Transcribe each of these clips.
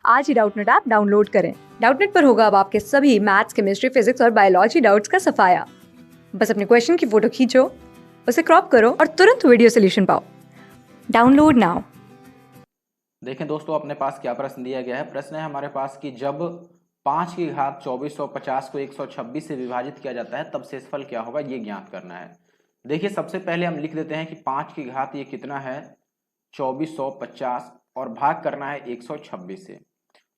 आज ही Doubtnut app download करें। Doubtnut पर होगा अब आपके सभी मैथ्स, केमिस्ट्री, फिजिक्स और बायोलॉजी डाउट्स का सफाया। बस अपने क्वेश्चन की फोटो खींचो, उसे क्रॉप करो और तुरंत वीडियो सोल्यूशन पाओ। Download now. देखें दोस्तों, अपने पास क्या प्रश्न दिया गया है। प्रश्न है हमारे पास कि जब 5 की घात 2450 को 126 से विभाजित किया जाता है तब शेषफल क्या होगा, ये ज्ञात करना है। देखिए, सबसे पहले हम लिख देते हैं कि 5 की घात ये कितना है, 2450, और भाग करना है 126 से।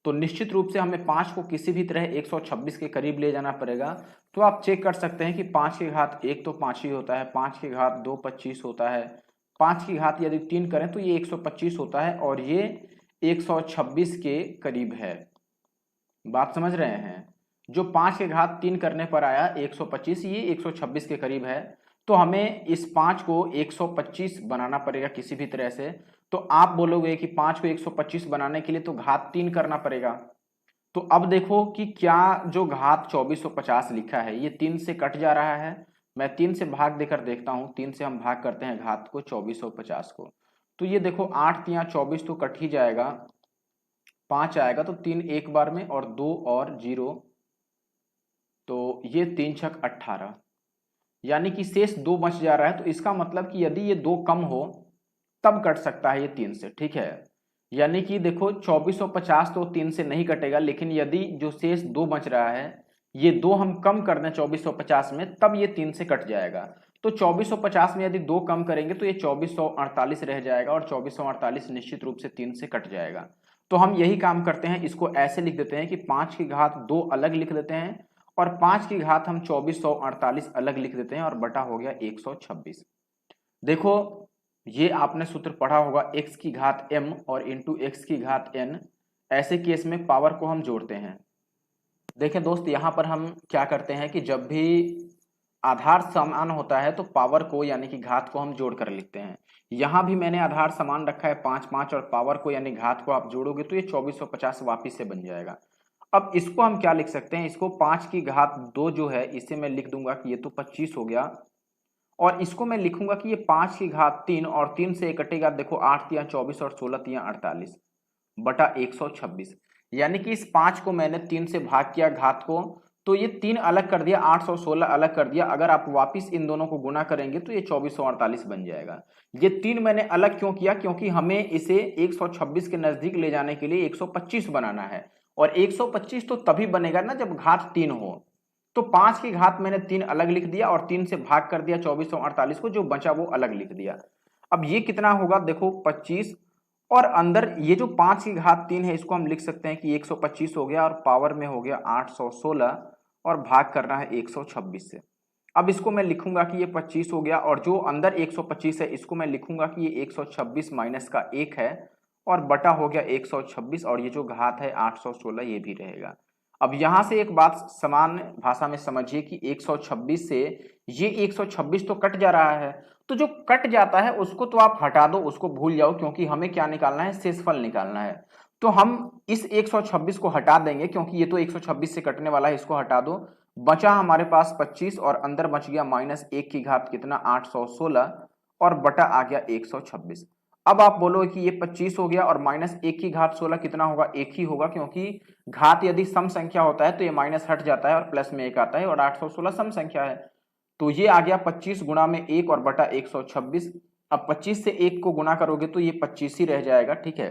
तो निश्चित रूप से हमें 5 को किसी भी तरह 126 के करीब ले जाना पड़ेगा। तो आप चेक कर सकते हैं कि 5 की घात 1 तो 5 ही होता है, 5 की घात 2 25 होता है, 5 की घात यदि 3 करें तो ये 125 होता है और ये 126 के करीब है। बात समझ रहे हैं? जो 5 की घात 3 करने पर आया 125, ये 126 के करीब है। तो हमें इस 5 को 125 बनाना पड़ेगा किसी भी तरह से। तो आप बोलोगे कि 5 को 125 बनाने के लिए तो घात 3 करना पड़ेगा। तो अब देखो कि क्या जो घात 2450 लिखा है ये 3 से कट जा रहा है। मैं 3 से भाग देकर देखता हूं। 3 से हम भाग करते हैं घात को 2450 को। तो ये देखो 8 तिया 24 तो कट ही जाएगा, 5 आएगा तो 3 एक बार में और 2 और 0, तो ये 3 छक 18, यानी कि शेष 2 बच जा रहा है। तो इसका मतलब कि यदि ये 2 कम हो तब कट सकता है ये 3 से, ठीक है। यानी कि देखो 2450 तो 3 से नहीं कटेगा, लेकिन यदि जो शेष 2 बच रहा है ये 2 हम कम कर दें 2450 में तब ये 3 से कट जाएगा। तो 2450 में यदि 2 कम करेंगे तो ये 2448 रह जाएगा और 2448 निश्चित रूप से 3 से कट जाएगा। तो हम यही काम करते हैं, इसको ऐसे लिख देते हैं कि 5 की घात 2 अलग लिख देते हैं और 5 की घात हम 2448 अलग लिख देते हैं और बटा हो गया 126। देखो, ये आपने सूत्र पढ़ा होगा, x की घात m और इंटू एक्स की घात n। ऐसे केस में पावर को हम जोड़ते हैं। देखें दोस्त, यहां पर हम क्या करते हैं कि जब भी आधार समान होता है तो पावर को यानी कि घात को हम जोड़ कर लिखते हैं। यहां भी मैंने आधार समान रखा है 5 5 और पावर को यानी घात को आप जोड़ोगे तो ये 2450 वापिस से बन जाएगा। अब इसको हम क्या लिख सकते हैं, इसको 5 की घात 2 जो है इसे मैं लिख दूंगा कि ये तो 25 हो गया, और इसको मैं लिखूंगा कि ये 5 की घात 3 और 3 से कटेगा, देखो 8 तिया 24 और 16 तिया 48 बटा 126। यानी कि इस 5 को मैंने 3 से भाग किया घात को, तो ये 3 अलग कर दिया, 816 अलग कर दिया। अगर आप वापिस इन दोनों को गुना करेंगे तो ये 2448 बन जाएगा। ये 3 मैंने अलग क्यों किया, क्योंकि हमें इसे 126 के नजदीक ले जाने के लिए 125 बनाना है, और 125 तो तभी बनेगा ना जब घात 3 हो। तो 5 की घात मैंने 3 अलग लिख दिया और 3 से भाग कर दिया 2448 को, जो बचा वो अलग लिख दिया। अब ये कितना होगा, देखो 25, और अंदर ये जो 5 की घात 3 है इसको हम लिख सकते हैं कि 125 हो गया और पावर में हो गया 816 और भाग करना है 126 से। अब इसको मैं लिखूंगा कि ये 25 हो गया और जो अंदर 125 है इसको मैं लिखूंगा कि ये 126 माइनस का 1 है और बटा हो गया 126, और ये जो घात है 816 ये भी रहेगा। अब यहां से एक बात समान भाषा में समझिए कि 126 से ये 126 तो कट जा रहा है, तो जो कट जाता है उसको तो आप हटा दो, उसको भूल जाओ, क्योंकि हमें क्या निकालना है, शेषफल निकालना है। तो हम इस 126 को हटा देंगे क्योंकि ये तो 126 से कटने वाला है, इसको हटा दो। बचा हमारे पास 25 और अंदर बच गया माइनस 1 की घात कितना, 816, और बटा आ गया 126। अब आप बोलो कि ये 25 हो गया और माइनस 1 की घात 16 कितना होगा, 1 ही होगा, क्योंकि घात यदि सम संख्या होता है तो ये माइनस हट जाता है और प्लस में 1 आता है, और 816 सम संख्या है। तो ये आ गया 25 गुणा में 1 और बटा 126। अब 25 से 1 को गुणा करोगे तो ये 25 ही रह जाएगा, ठीक है।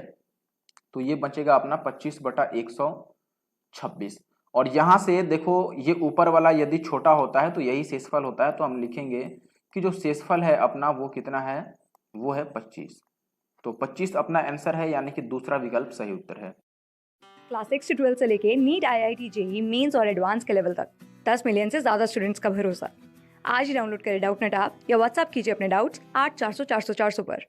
तो ये बचेगा अपना 25 बटा 126। और यहां से देखो ये ऊपर वाला यदि छोटा होता है तो यही शेषफल होता है, तो हम लिखेंगे कि जो शेषफल है अपना वो कितना है, वो है 25। तो 25 अपना आंसर है, यानी कि दूसरा विकल्प सही उत्तर है। क्लास 6 से 12 से लेके नीट, IIT, जेई मेंस और एडवांस के लेवल तक 10 मिलियन से ज्यादा स्टूडेंट्स का भरोसा। आज ही डाउनलोड करें डाउटनेट ऐप या व्हाट्सएप कीजिए अपने डाउट्स 8400 400 400 पर।